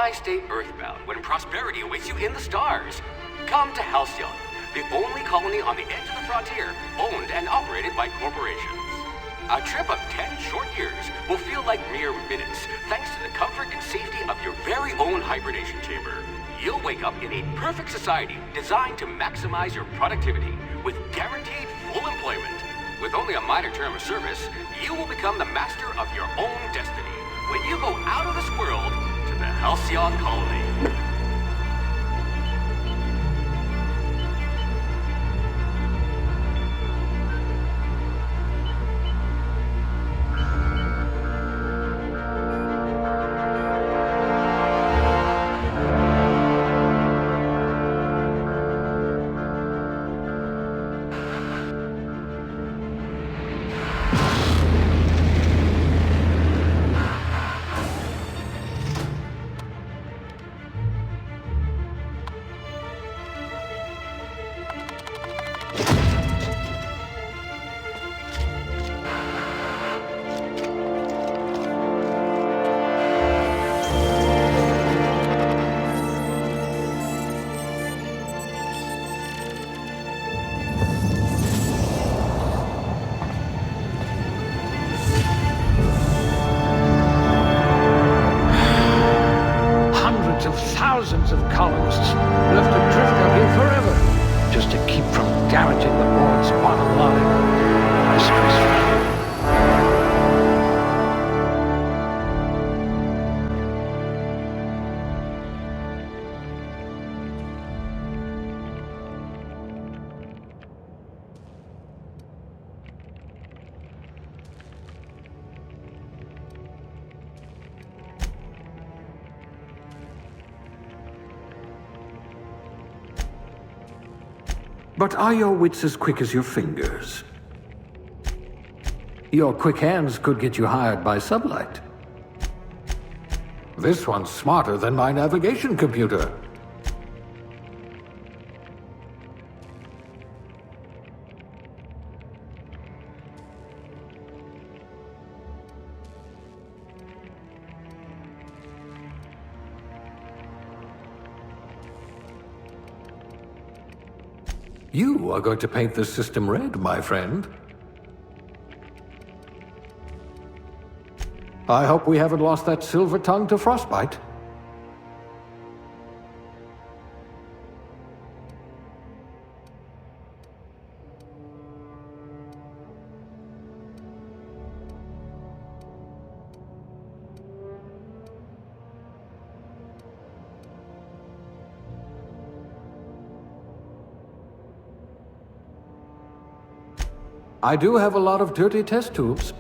Why stay earthbound when prosperity awaits you in the stars? Come to Halcyon, the only colony on the edge of the frontier, owned and operated by corporations. A trip of 10 short years will feel like mere minutes, thanks to the comfort and safety of your very own hibernation chamber. You'll wake up in a perfect society designed to maximize your productivity with guaranteed full employment. With only a minor term of service, you will become the master of your own destiny when you go out of this world to the Halcyon colony. Thousands of colonists will have to drift out here forever just to keep from damaging the board's bottom line. I stress. But are your wits as quick as your fingers? Your quick hands could get you hired by Sublight. This one's smarter than my navigation computer. You are going to paint this system red, my friend. I hope we haven't lost that silver tongue to frostbite. I do have a lot of dirty test tubes.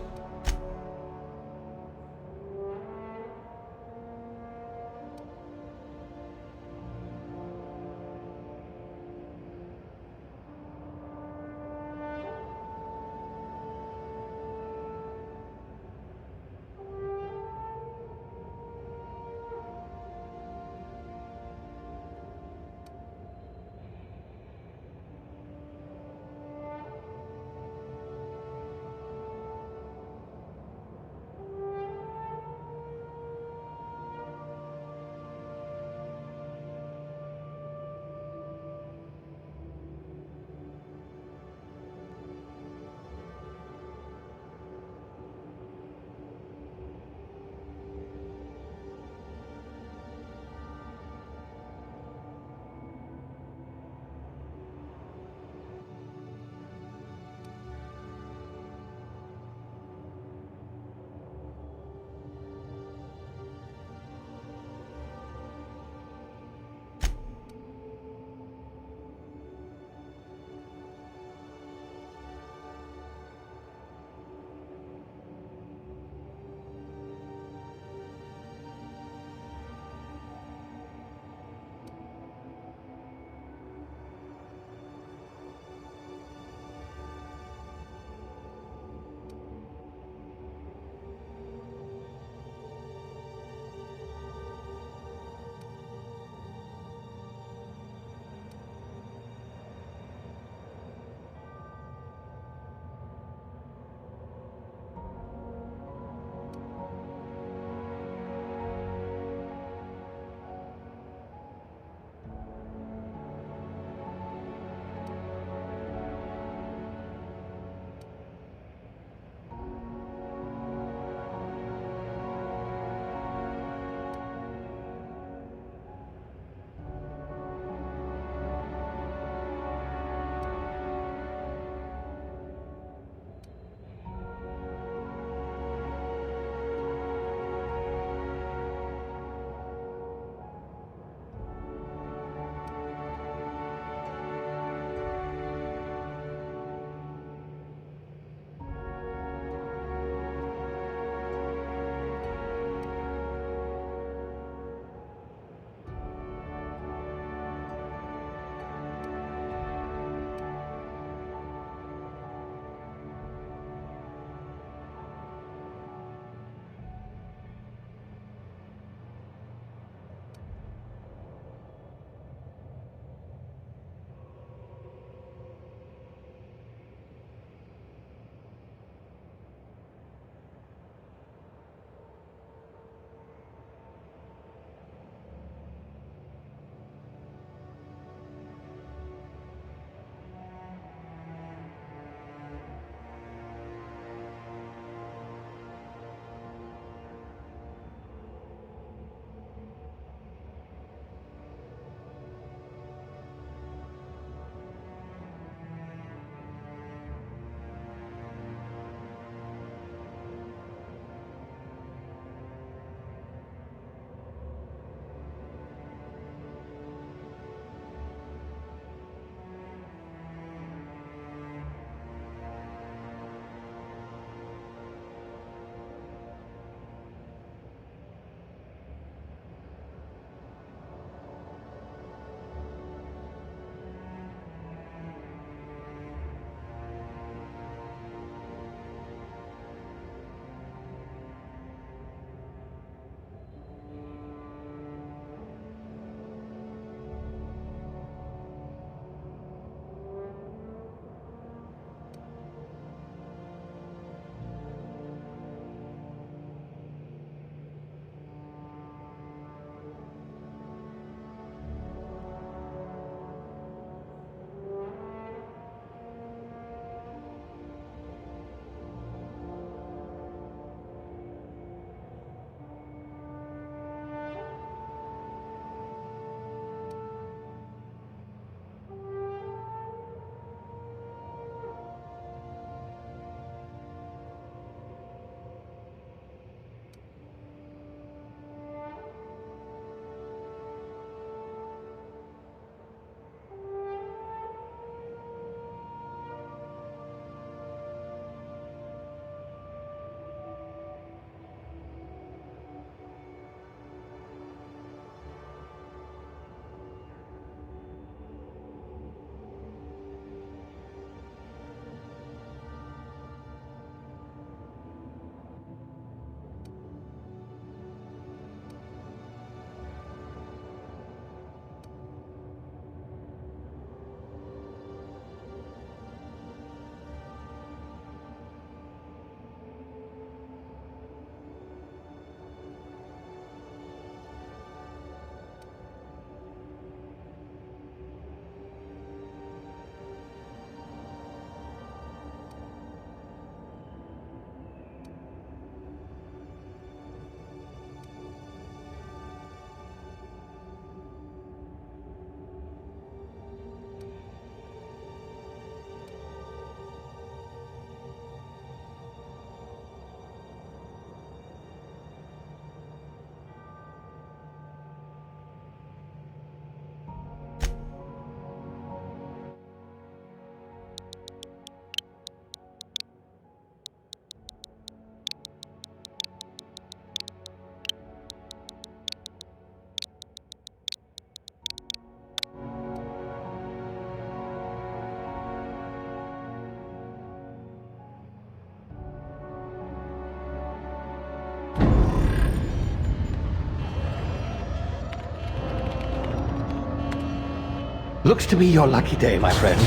Looks to be your lucky day, my friend.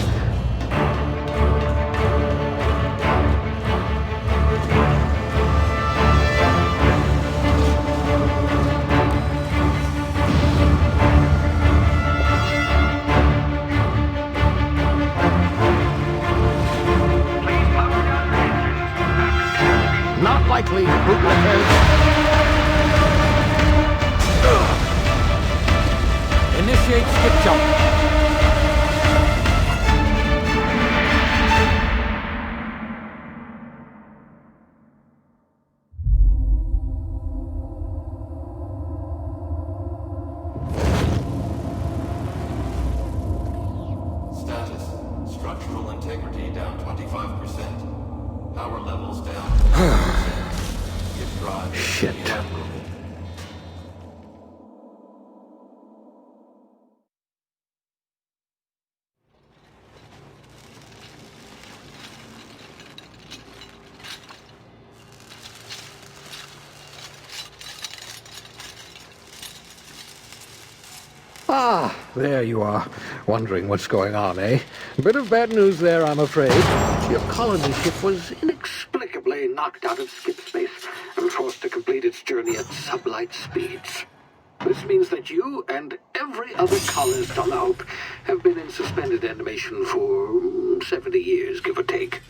Not likely, bootlickers. Initiate skip jump. Status. Structural integrity down 25%. Power levels down 10%. Your drive is Shit. admirable. Ah, there you are. Wondering what's going on, eh? Bit of bad news there, I'm afraid. Your colony ship was inexplicably knocked out of skip space and forced to complete its journey at sublight speeds. This means that you and every other colonist on the Hope have been in suspended animation for 70 years, give or take.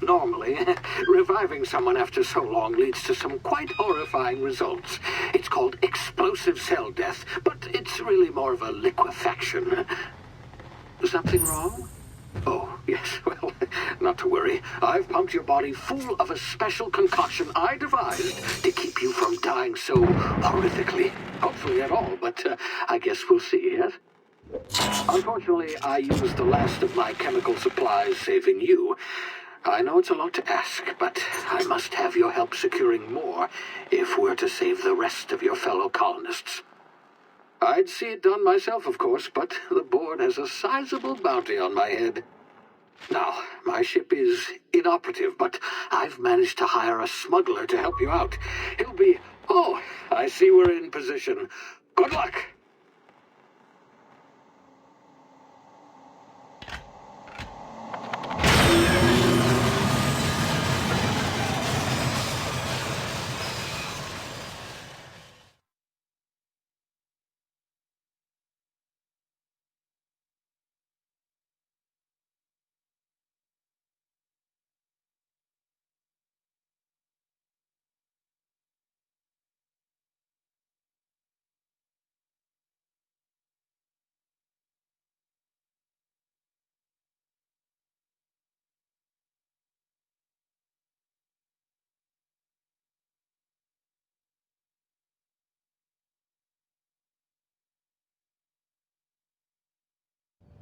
Normally, reviving someone after so long leads to some quite horrifying results. It's called explosive cell death, but it's really more of a liquefaction. Something wrong? Oh, yes, well, not to worry. I've pumped your body full of a special concoction I devised to keep you from dying so horrifically. Hopefully at all, but I guess we'll see, yes? Unfortunately, I used the last of my chemical supplies saving you. I know it's a lot to ask, but I must have your help securing more if we're to save the rest of your fellow colonists. I'd see it done myself, of course, but the board has a sizable bounty on my head. Now, my ship is inoperative, but I've managed to hire a smuggler to help you out. He'll be... Oh, I see we're in position. Good luck!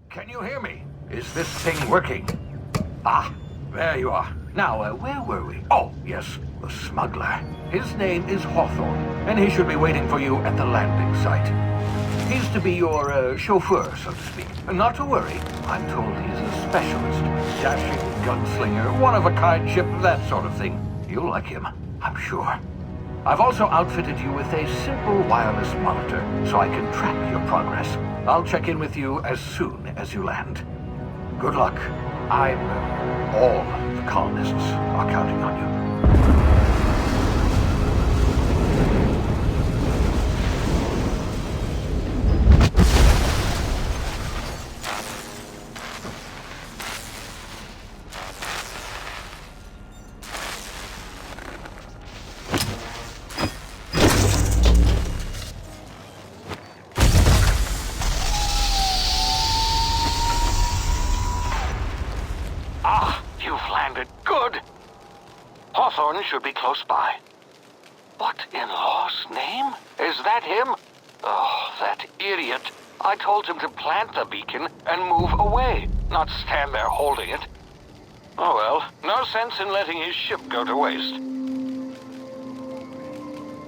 Can you hear me? Is this thing working? Ah, there you are. Now, where were we? Oh, yes, the smuggler. His name is Hawthorne, and he should be waiting for you at the landing site. He's to be your chauffeur, so to speak. Not to worry. I'm told he's a specialist. Dashing gunslinger, one-of-a-kind ship, that sort of thing. You'll like him, I'm sure. I've also outfitted you with a simple wireless monitor, so I can track your progress. I'll check in with you as soon as you land. Good luck. All the colonists are counting on you. Hawthorne should be close by. What in law's name? Is that him? Oh, that idiot. I told him to plant the beacon and move away, not stand there holding it. Oh well, no sense in letting his ship go to waste.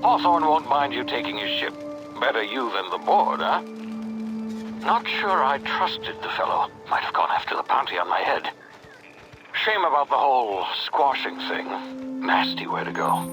Hawthorne won't mind you taking his ship. Better you than the board, huh? Not sure I trusted the fellow. Might have gone after the bounty on my head. Shame about the whole squashing thing. Nasty way to go.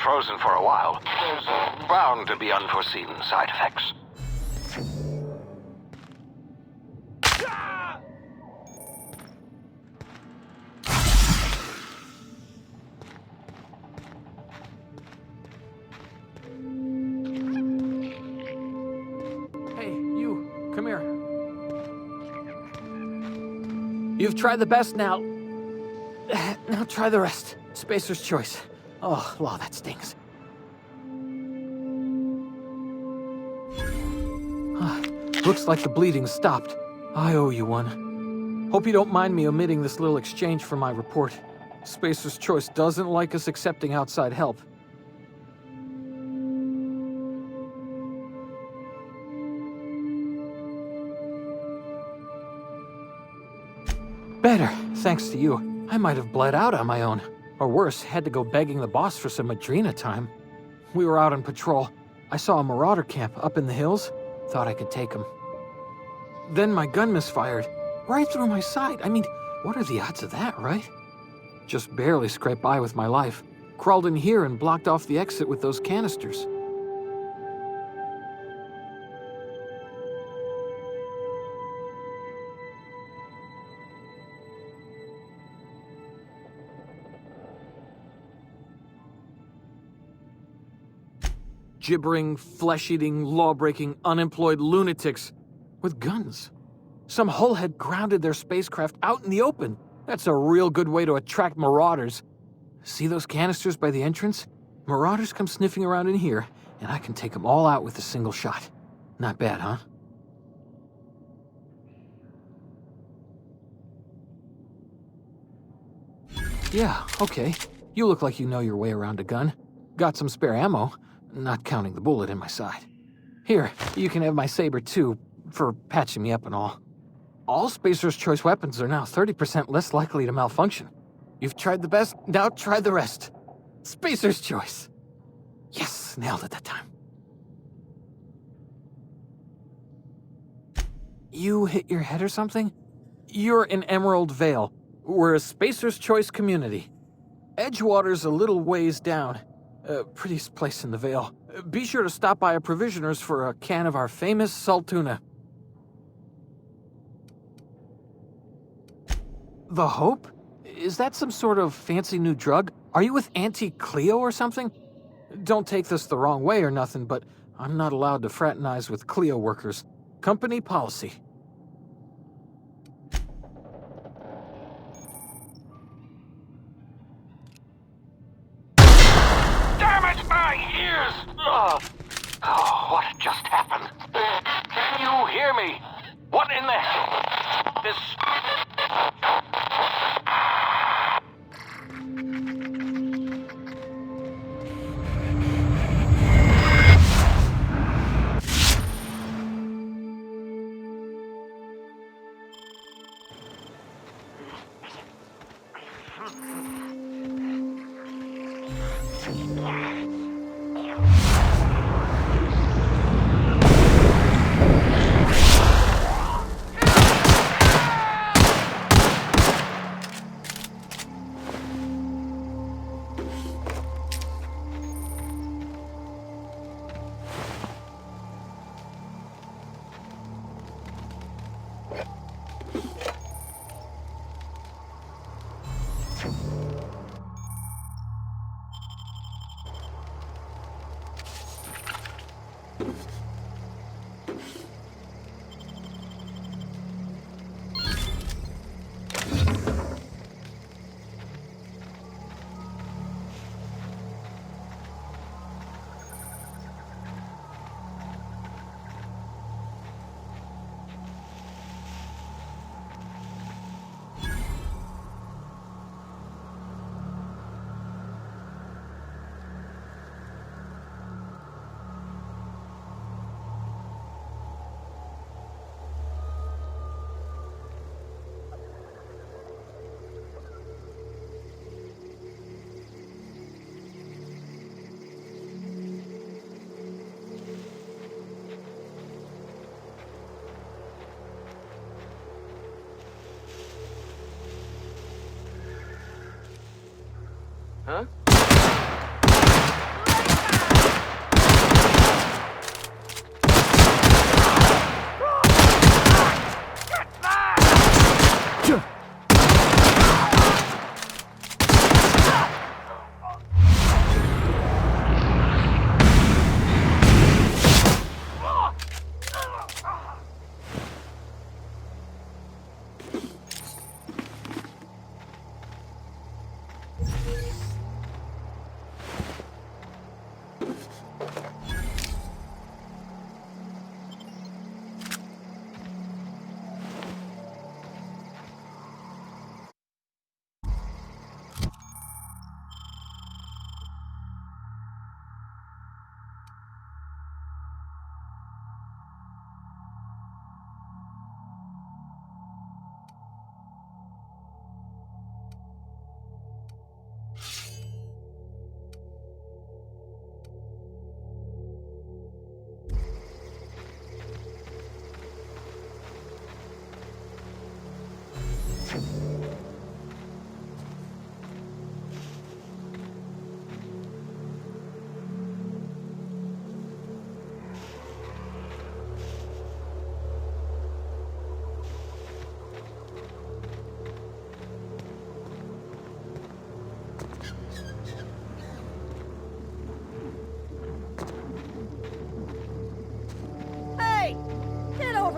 frozen for a while. There's bound to be unforeseen side effects. Hey, you, come here. You've tried the best now. Now try the rest. Spacer's choice. Oh, law, that stings. Looks like the bleeding stopped. I owe you one. Hope you don't mind me omitting this little exchange for my report. Spacer's choice doesn't like us accepting outside help. Better, thanks to you. I might have bled out on my own. Or worse, had to go begging the boss for some Madrina time. We were out on patrol. I saw a marauder camp up in the hills. Thought I could take him. Then my gun misfired. Right through my side. I mean, what are the odds of that, right? Just barely scraped by with my life. Crawled in here and blocked off the exit with those canisters. Gibbering, flesh-eating, law-breaking, unemployed lunatics with guns. Some hullhead grounded their spacecraft out in the open. That's a real good way to attract marauders. See those canisters by the entrance? Marauders come sniffing around in here, and I can take them all out with a single shot. Not bad, huh? Yeah, okay. You look like you know your way around a gun. Got some spare ammo. Not counting the bullet in my side. Here, you can have my saber too, for patching me up and all. All Spacer's Choice weapons are now 30% less likely to malfunction. You've tried the best, now try the rest. Spacer's Choice. Yes, nailed it that time. You hit your head or something? You're in Emerald Vale. We're a Spacer's Choice community. Edgewater's a little ways down. Prettiest place in the Vale. Be sure to stop by a provisioner's for a can of our famous salt tuna. The Hope? Is that some sort of fancy new drug? Are you with Auntie Cleo or something? Don't take this the wrong way or nothing, but I'm not allowed to fraternize with Cleo workers. Company policy. Oh, what just happened? Can you hear me? What in the... This...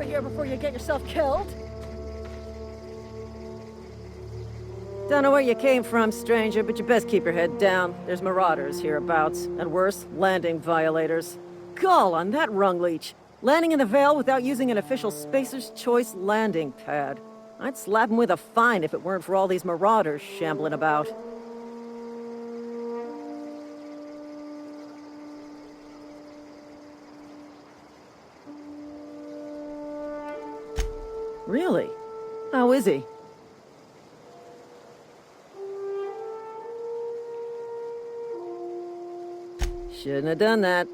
of here before you get yourself killed. Don't know where you came from, stranger, but you best keep your head down. There's marauders hereabouts, and worse, landing violators. Gall on that rung leech. Landing in the Vale without using an official Spacer's Choice landing pad. I'd slap him with a fine if it weren't for all these marauders shambling about. Really? How is he? Shouldn't have done that.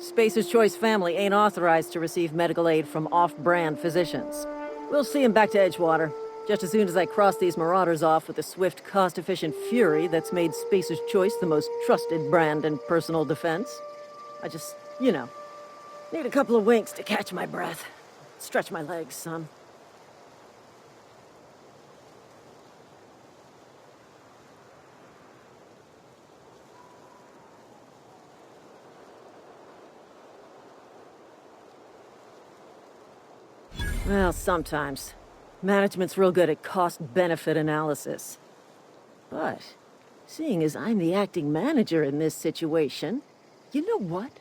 Spacer's Choice family ain't authorized to receive medical aid from off-brand physicians. We'll see him back to Edgewater, just as soon as I cross these marauders off with the swift, cost-efficient fury that's made Spacer's Choice the most trusted brand in personal defense. I just, need a couple of winks to catch my breath. Stretch my legs, son. Well, sometimes. Management's real good at cost-benefit analysis. But, seeing as I'm the acting manager in this situation, you know what?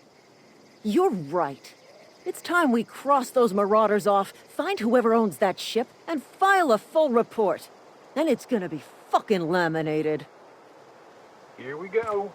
You're right. It's time we cross those marauders off, find whoever owns that ship, and file a full report. Then it's gonna be fucking laminated. Here we go.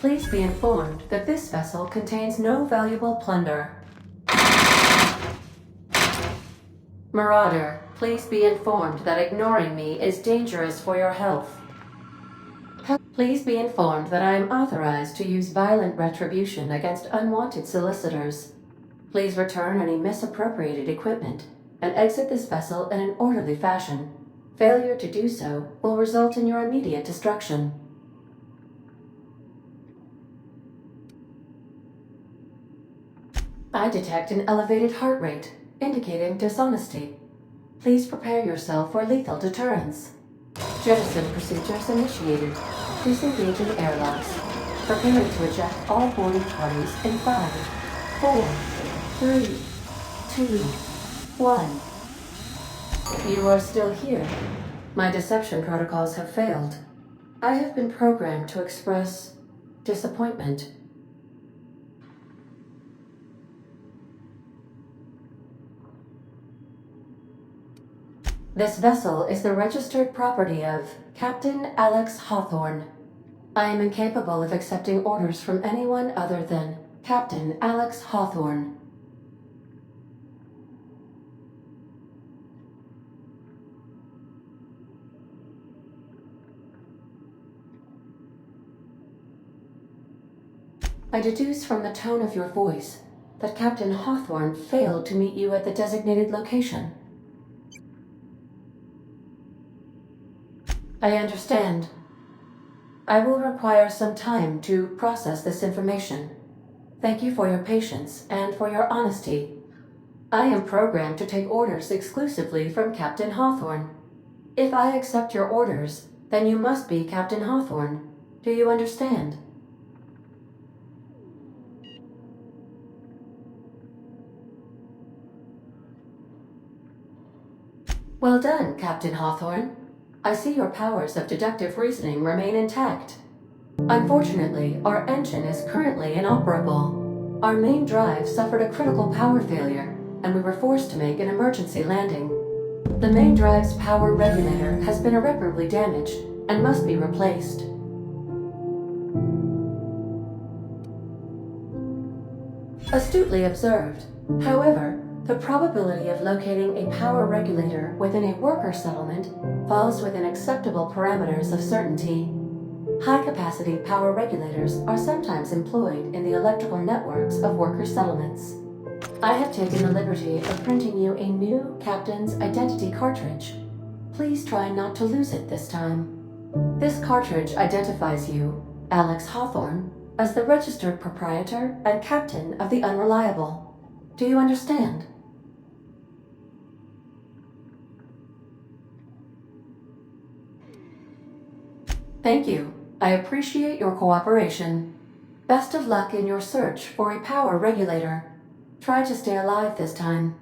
Please be informed that this vessel contains no valuable plunder. Marauder, please be informed that ignoring me is dangerous for your health. Please be informed that I am authorized to use violent retribution against unwanted solicitors. Please return any misappropriated equipment and exit this vessel in an orderly fashion. Failure to do so will result in your immediate destruction. I detect an elevated heart rate, indicating dishonesty. Please prepare yourself for lethal deterrence. Jettison procedures initiated. Disengage in airlocks. Preparing to eject all boarding parties in 5, 4, 3, 2, 1. You are still here. My deception protocols have failed. I have been programmed to express disappointment. This vessel is the registered property of Captain Alex Hawthorne. I am incapable of accepting orders from anyone other than Captain Alex Hawthorne. I deduce from the tone of your voice that Captain Hawthorne failed to meet you at the designated location. I understand. I will require some time to process this information. Thank you for your patience and for your honesty. I am programmed to take orders exclusively from Captain Hawthorne. If I accept your orders, then you must be Captain Hawthorne. Do you understand? Well done, Captain Hawthorne. I see your powers of deductive reasoning remain intact. Unfortunately, our engine is currently inoperable. Our main drive suffered a critical power failure, and we were forced to make an emergency landing. The main drive's power regulator has been irreparably damaged and must be replaced. Astutely observed. However, the probability of locating a power regulator within a worker settlement falls within acceptable parameters of certainty. High-capacity power regulators are sometimes employed in the electrical networks of worker settlements. I have taken the liberty of printing you a new Captain's Identity cartridge. Please try not to lose it this time. This cartridge identifies you, Alex Hawthorne, as the registered proprietor and captain of the Unreliable. Do you understand? Thank you. I appreciate your cooperation. Best of luck in your search for a power regulator. Try to stay alive this time.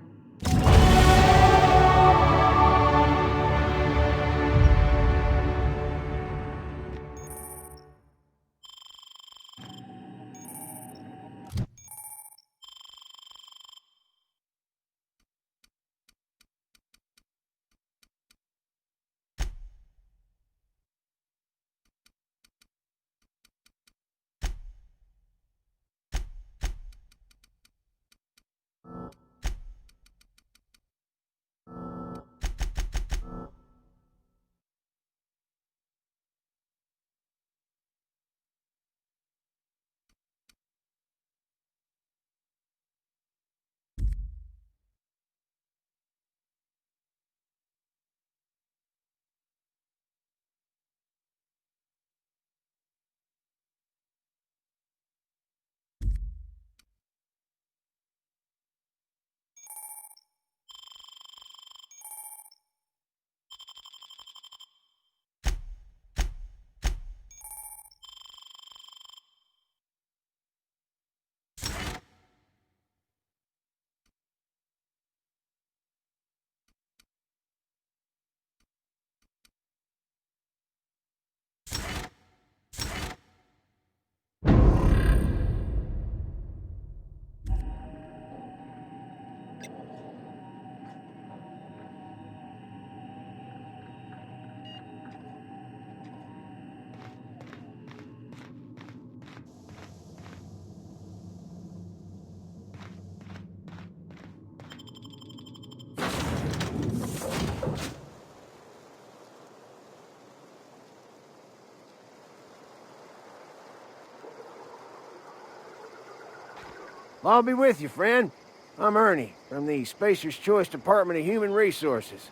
I'll be with you, friend. I'm Ernie, from the Spacer's Choice Department of Human Resources.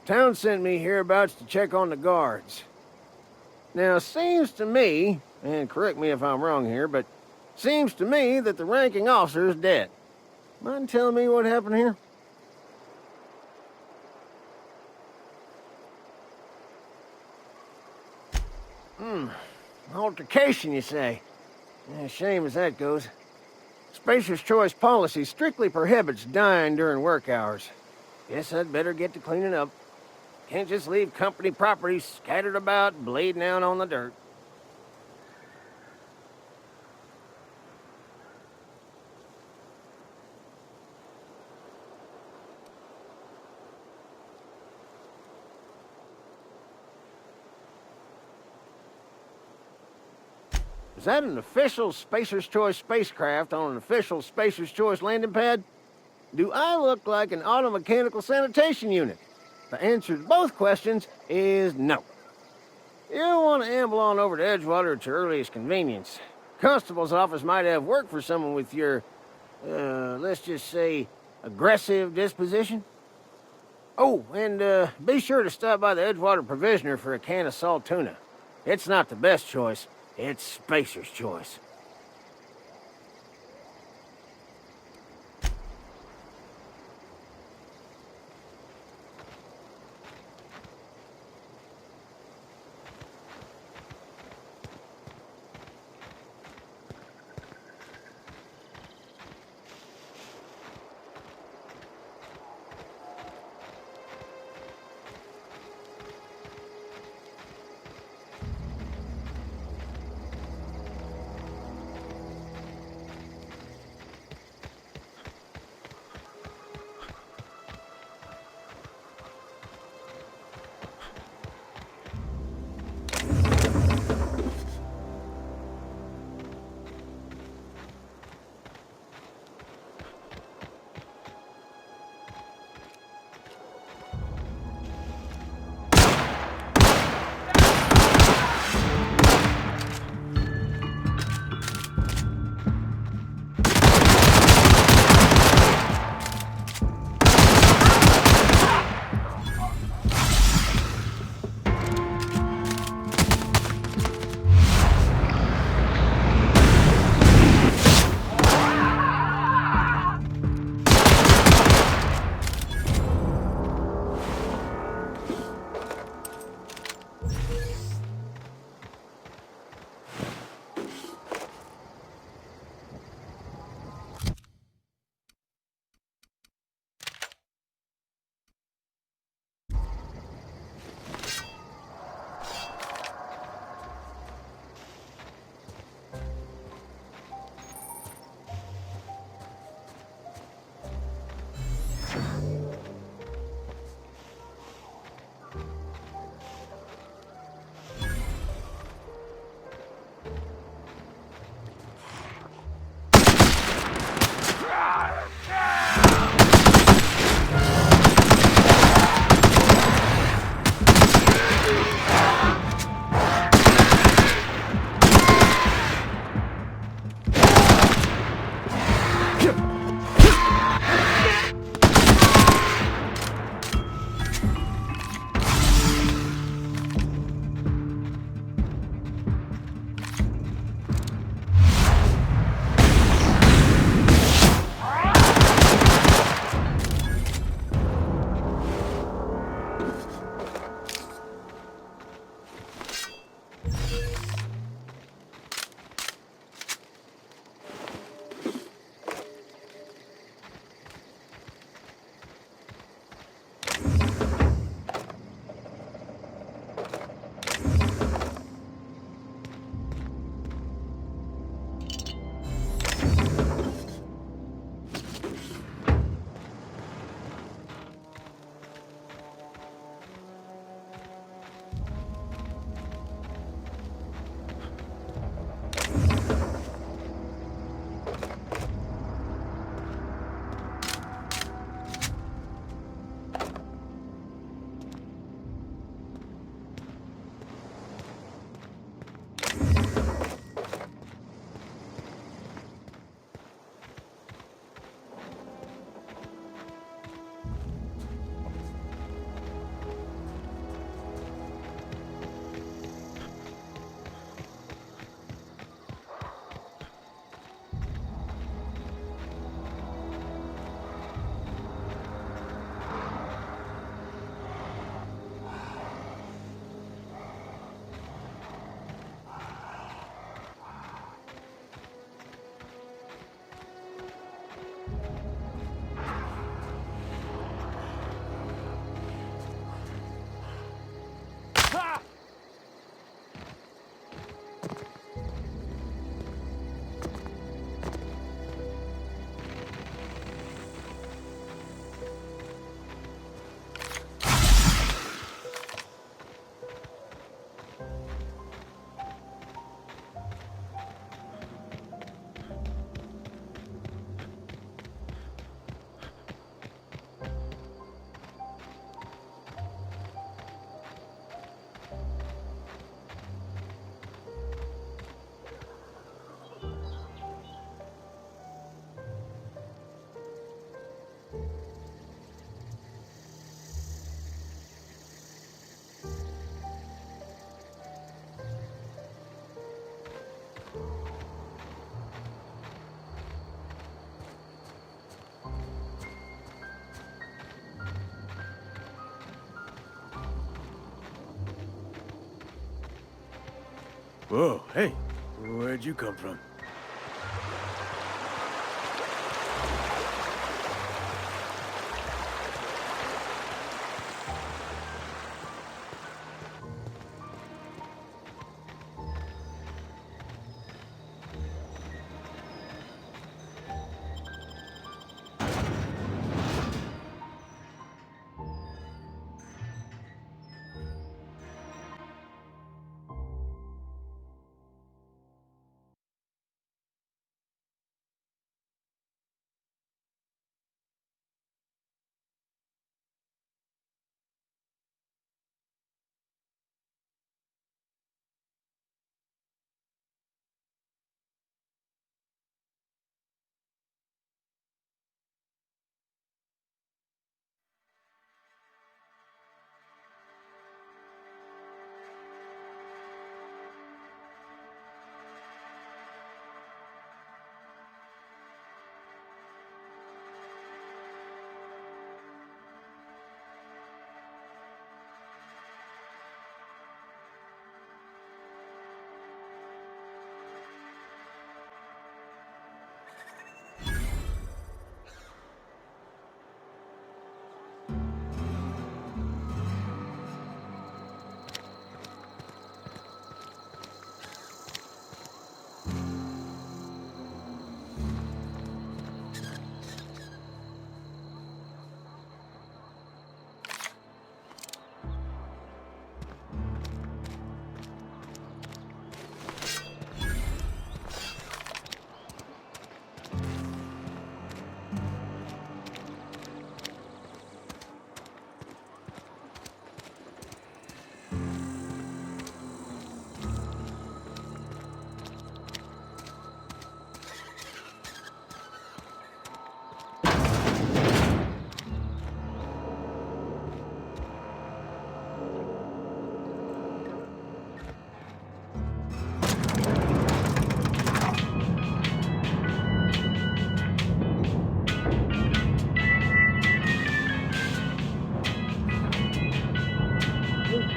Town sent me hereabouts to check on the guards. Now, seems to me, and correct me if I'm wrong here, but seems to me that the ranking officer is dead. Mind telling me what happened here? Altercation, you say? Yeah, shame as that goes. Spacer's Choice policy strictly prohibits dying during work hours. Guess I'd better get to cleaning up. Can't just leave company property scattered about, bleeding out on the dirt. Is that an official Spacer's Choice spacecraft on an official Spacer's Choice landing pad? Do I look like an automechanical sanitation unit? The answer to both questions is no. You'll want to amble on over to Edgewater at your earliest convenience. Constable's office might have work for someone with your, let's just say, aggressive disposition. Oh, and be sure to stop by the Edgewater Provisioner for a can of salt tuna. It's not the best choice. It's Spacer's Choice. Whoa, hey, where'd you come from?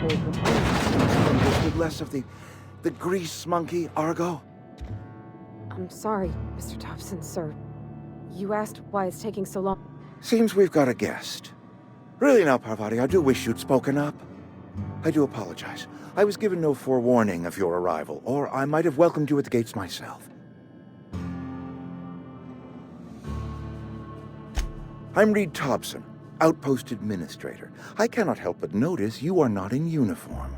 Understood less of the grease monkey, Argo? I'm sorry, Mr. Thompson, sir. You asked why it's taking so long. Seems we've got a guest. Really now, Parvati, I do wish you'd spoken up. I do apologize. I was given no forewarning of your arrival, or I might have welcomed you at the gates myself. I'm Reed Thompson, Outpost Administrator. I cannot help but notice you are not in uniform.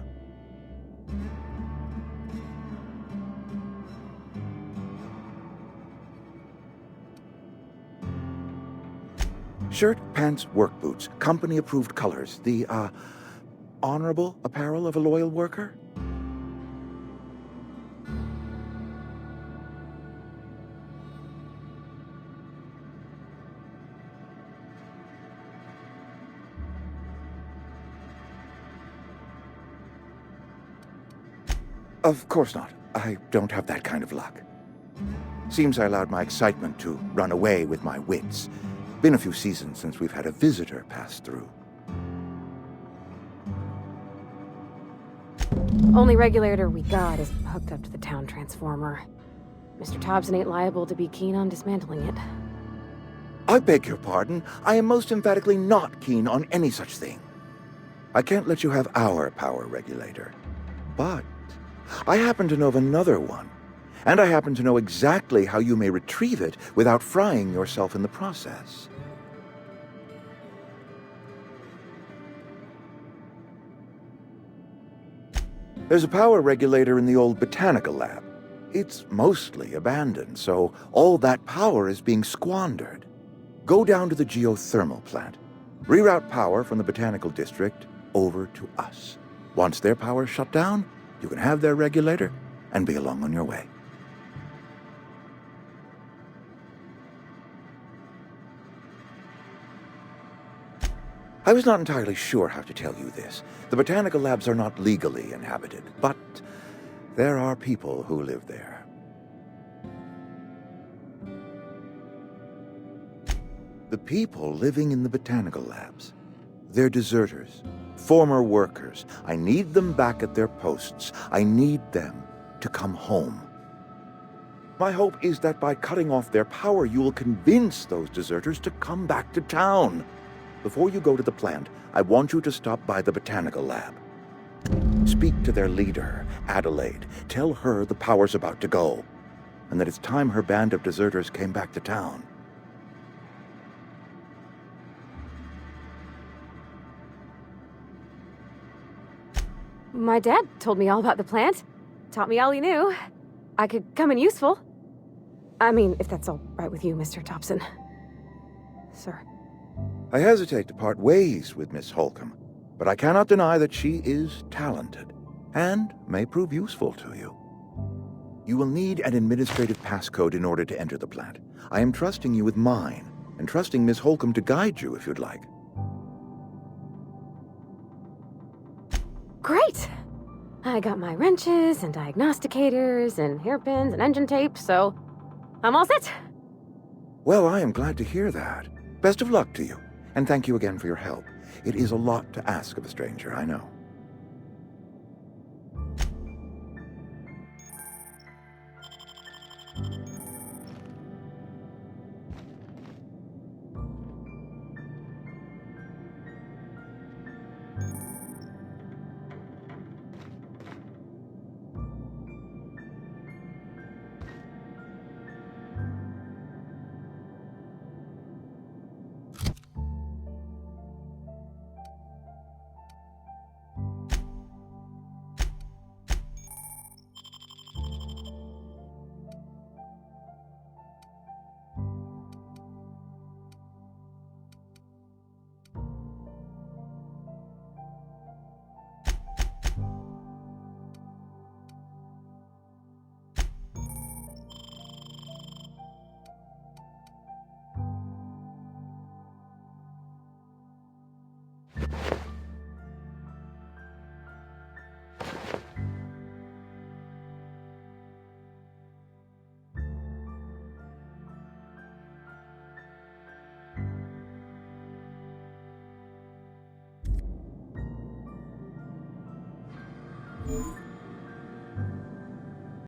Shirt, pants, work boots, company-approved colors. The, honorable apparel of a loyal worker? Of course not. I don't have that kind of luck. Seems I allowed my excitement to run away with my wits. Been a few seasons since we've had a visitor pass through. Only regulator we got is hooked up to the town transformer. Mr. Thompson ain't liable to be keen on dismantling it. I beg your pardon. I am most emphatically not keen on any such thing. I can't let you have our power regulator. But I happen to know of another one. And I happen to know exactly how you may retrieve it without frying yourself in the process. There's a power regulator in the old botanical lab. It's mostly abandoned, so all that power is being squandered. Go down to the geothermal plant. Reroute power from the botanical district over to us. Once their power's shut down, you can have their regulator and be along on your way. I was not entirely sure how to tell you this. The botanical labs are not legally inhabited, but there are people who live there. The people living in the botanical labs, they're deserters, former workers. I need them back at their posts. I need them to come home. My hope is that by cutting off their power, you will convince those deserters to come back to town. Before you go to the plant, I want you to stop by the botanical lab. Speak to their leader, Adelaide. Tell her the power's about to go, and that it's time her band of deserters came back to town. My dad told me all about the plant. Taught me all he knew. I could come in useful. I mean, if that's all right with you, Mr. Thompson. Sir. I hesitate to part ways with Miss Holcomb, but I cannot deny that she is talented, and may prove useful to you. You will need an administrative passcode in order to enter the plant. I am trusting you with mine, and trusting Miss Holcomb to guide you if you'd like. Great! I got my wrenches and diagnosticators and hairpins and engine tape, so I'm all set. Well, I am glad to hear that. Best of luck to you, and thank you again for your help. It is a lot to ask of a stranger, I know.